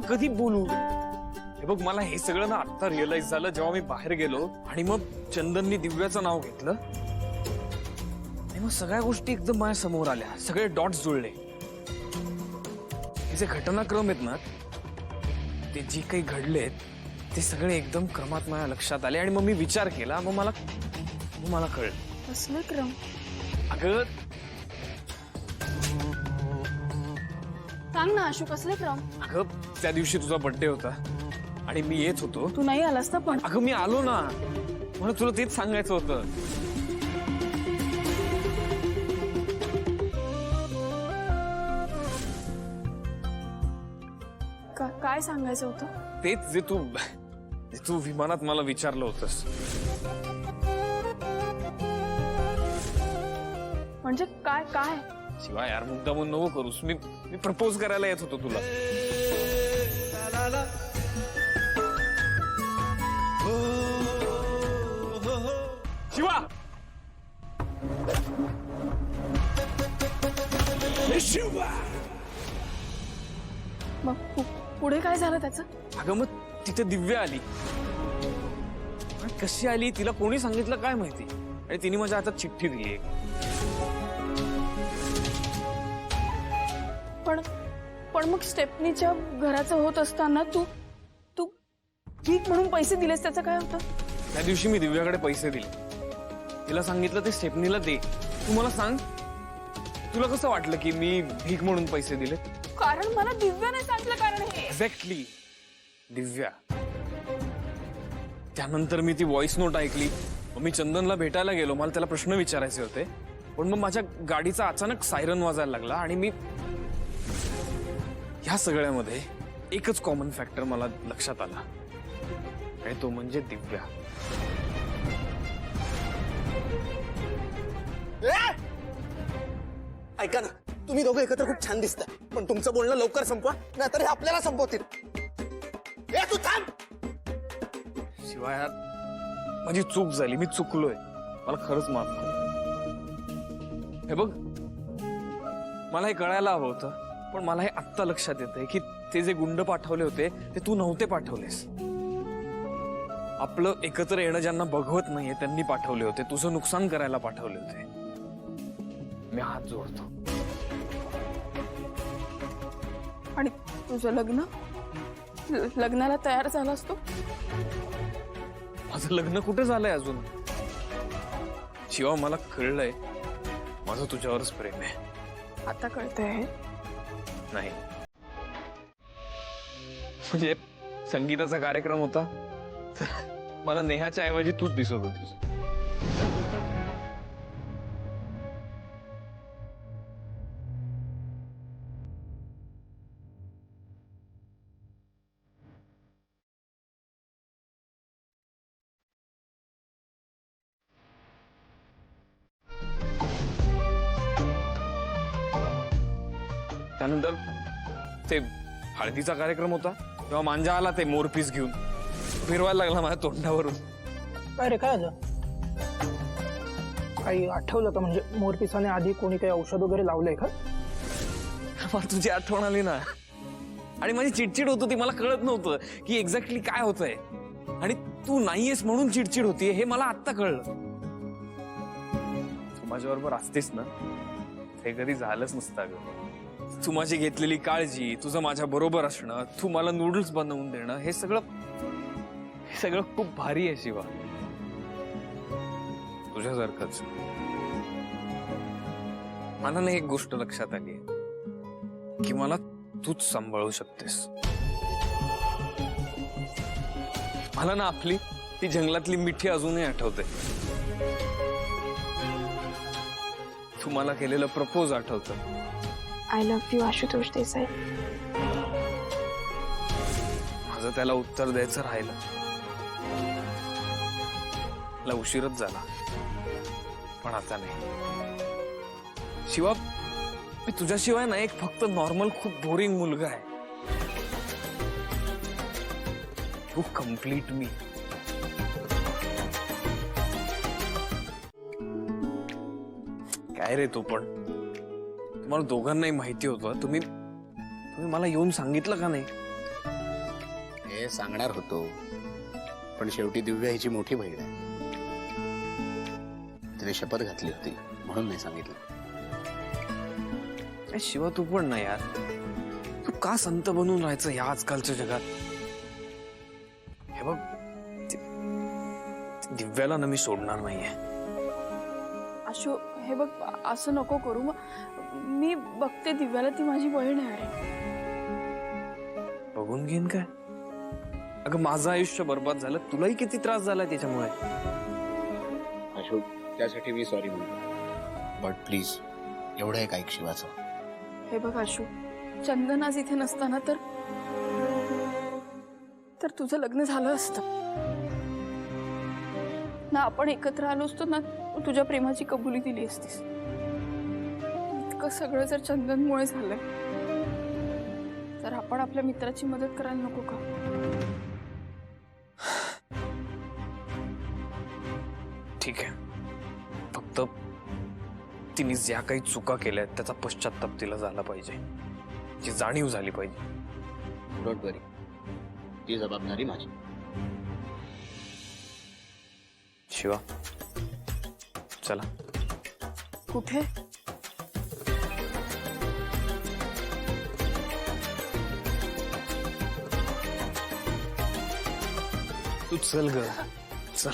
कधी बोलू? हे बघ, मला हे सगळं ना आता रिअलाइज झालं जेव्हा मी बाहेर गेलो आणि मग चंदननी दिव्याचं नाव घेतलं आणि मग सगळ्या गोष्टी एकदम माझ्या समोर आल्या, सगळे डॉट्स जुळले. हे जे घटनाक्रम आहेत ना, ते जे काही घडलेत ते सगळे एकदम क्रमात माझ्या लक्षात आले आणि मग मी विचार केला. मग मला कळलं. कसले क्रम? अगं सांग ना आशू, कसले क्रम? अगं त्या दिवशी तुझा बर्थडे होता आणि मी येत होतो. तू नाही आलास ना पण. अगं मी आलो ना, मला तुला तेच सांगायचं होतं. काय सांगायचं होतं? तेच जे तू विमानात मला विचारलं होतंस. म्हणजे काय काय? शिवाय यार, मुद्दामून नको करूस. मी प्रपोज करायला येत होतो तुला. शिवा, मग पुढे काय झालं त्याचं? अगं मग तिथे दिव्या आली. कशी आली तिला कोणी सांगितलं काय माहिती, आणि तिने माझ्या हातात चिठ्ठी दिली. पण मग स्टेफनीच्या घराचं होत असताना तू भीक म्हणून पैसे दिलेस, त्याचं काय होतं? त्या दिवशी मी दिव्याकडे पैसे दिले, तिला सांगितलं ते स्टेफनीला दे. तू मला सांग, तुला कसं वाटलं की मी भीक म्हणून पैसे दिले? कारण मला दिव्याने सांगितलं. कारण हे एक्झॅक्टली, दिव्या. त्यानंतर मी ती व्हॉइस नोट ऐकली. मग मी चंदनला भेटायला गेलो, मला त्याला प्रश्न विचारायचे होते. पण मग माझ्या गाडीचा अचानक सायरन वाजायला लागला आणि मी ह्या सगळ्यामध्ये एकच कॉमन फॅक्टर मला लक्षात आला, आणि तो म्हणजे दिव्या. ऐका ना, तुम्ही दोघं एकत्र खूप छान दिसताय, पण तुमचं बोलणं लवकर संपवा, नाहीतर हे आपल्याला संपवतील. ए तू थांब. शिवाय यार, माझी चूक झाली, मी चुकलोय, मला खरंच माफ कर. हे बघ, मला हे कळायला हवं होतं, पण मला हे आत्ता लक्षात येतंय की ते जे गुंड पाठवले होते ते तू नव्हते पाठवलेस. आपलं एकत्र येणं ज्यांना बघवत नाहीये त्यांनी पाठवले होते, तुझं नुकसान करायला पाठवले होते. मी हात जोडतो. आणि तुझं लग्नाला तयार झाला असतो? माझं लग्न कुठे झालंय अजून? शिवा, मला कळलंय माझं तुझ्यावरच प्रेम आहे. आता कळतंय? नाही म्हणजे संगीताचा कार्यक्रम होता, मला नेहाच्या ऐवजी तूच दिसत होतीस. त्यानंतर ते हळदीचा कार्यक्रम होता तेव्हा मांजा आला ते मोरपीस घेऊन, फिरवायला लागला माझ्या तोंडावरून. काय रे, काय झालं? काही आठवलं का? म्हणजे मोरपिसाने आधी कोणी काही औषध वगैरे लावलंय का? मला तुझी आठवण आली ना, आणि माझी चिडचिड होत होती. मला कळत नव्हतं की एक्झॅक्टली काय होतंय, आणि तू नाहीयेस म्हणून चिडचिड होतीये हे मला आत्ता कळलं. तू माझ्याबरोबर असतेस ना, हे कधी झालंच नसतं ग. तू माझी घेतलेली काळजी, तुझं माझ्या बरोबर असणं, तू मला नूडल्स बनवून देणं, हे सगळं खूप भारी आहे शिवा. तुझ्यासारखंच. मला ना एक गोष्ट लक्षात आली की मला तूच सांभाळू शकतेस. मला ना आपली ती जंगलातली मिठी अजूनही आठवते. तू मला केलेलं प्रपोज आठवतं. I love you Ashutosh Desai. माझं त्याला उत्तर द्यायचं राहिलं. मला उशीरच झाला, पण आता नाही. शिवा, मी तुझ्याशिवाय ना एक फक्त नॉर्मल खूप बोरिंग मुलगा आहे. यू कम्प्लीट मी. काय रे तू पण, तुम्हाला दोघांनाही माहिती होतं. तुम्ही मला येऊन सांगितलं का नाही? हे सांगणार होतो, पण शेवटी दिव्या हिची मोठी बहीण आहे. तिने शपथ घातली होती म्हणून नाही सांगितलं. ए, शिवा तू पण ना यार, तू का संत बनून राहायचं ह्या आजकालच्या जगात? हे बघ, दिव्याला ना मी सोडणार नाहीये. आशू हे बघ असं नको करू. मी बघते दिव्याला, ती माझी बहीण आहे. अरे बघून घेईन काय? अगं माझं आयुष्य बर्बाद झालं, तुलाही किती त्रास झाला त्याच्यामुळे. अशोक, त्यासाठी मी सॉरी म्हणतो, बट प्लीज एवढं एक ऐक शिवाचं. हे बघ आशू, चंदन आज इथे नसताना तर तुझं लग्न झालं असतं ना. आपण एकत्र आलो असतो ना, तुझ्या प्रेमाची कबुली दिली असतीस. इतकं सगळं जर चंदनमुळे झालंय तर आपण आपल्या मित्राची मदत करायला नको का? ठीक आहे, फक्त तिने ज्या काही चुका केल्या त्याचा पश्चाताप तिला झाला पाहिजे, ती जाणीव झाली पाहिजे. डोंट वरी, ती जबाबदारी माझी. शिवा चला. कुठे? तू चल ग, चल.